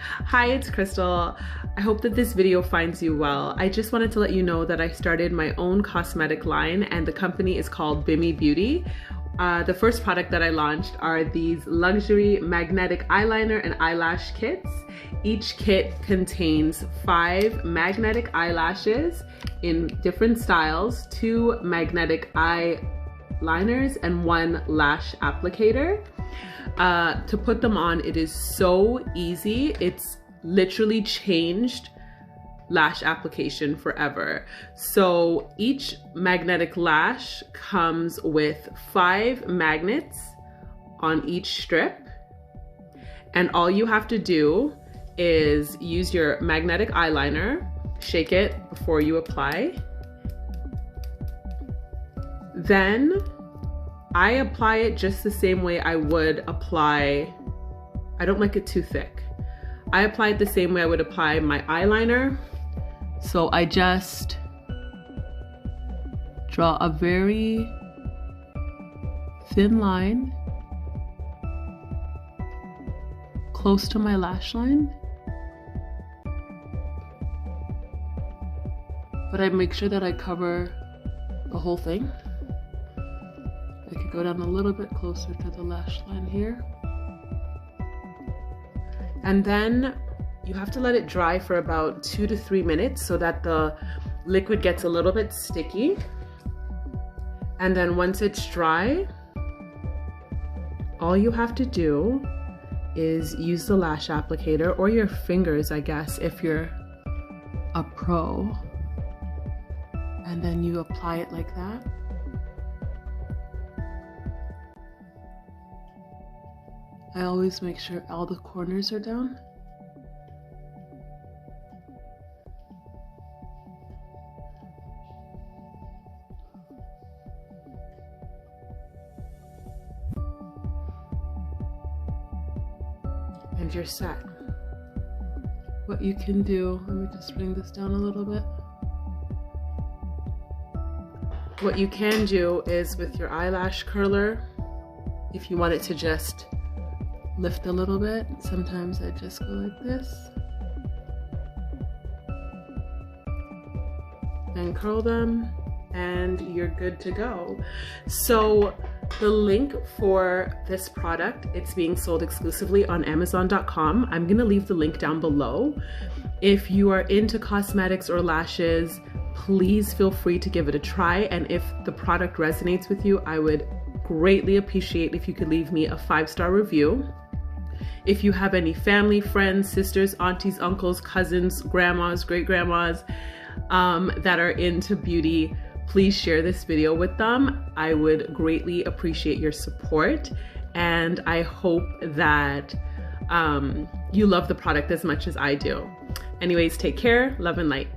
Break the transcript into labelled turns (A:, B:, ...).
A: Hi, it's Crystal. I hope that this video finds you well. I just wanted to let you know that I started my own cosmetic line and the company is called BIMMY Beauty. The first product that I launched are these luxury magnetic eyeliner and eyelash kits. Each kit contains 5 magnetic eyelashes in different styles, 2 magnetic eyeliners, and 1 lash applicator. To put them on, it is so easy. It's literally changed lash application forever. So each magnetic lash comes with 5 magnets on each strip, and all you have to do is use your magnetic eyeliner, shake it before you apply. Then I apply it just the same way I would apply, I don't like it too thick. I apply it the same way I would apply my eyeliner. So I just draw a very thin line close to my lash line. But I make sure that I cover the whole thing. I could go down a little bit closer to the lash line here. And then you have to let it dry for about 2 to 3 minutes so that the liquid gets a little bit sticky. And then once it's dry, all you have to do is use the lash applicator or your fingers, I guess, if you're a pro. And then you apply it like that. I always make sure all the corners are down. And you're set. What you can do, let me just bring this down a little bit. What you can do is with your eyelash curler, if you want it to just lift a little bit, sometimes I just go like this and curl them and you're good to go. So the link for this product, it's being sold exclusively on Amazon.com. I'm gonna leave the link down below. If you are into cosmetics or lashes, please feel free to give it a try. And if the product resonates with you, I would greatly appreciate if you could leave me a 5-star review. If you have any family, friends, sisters, aunties, uncles, cousins, grandmas, great-grandmas that are into beauty, please share this video with them. I would greatly appreciate your support, and I hope that you love the product as much as I do. Anyways, take care, love and light.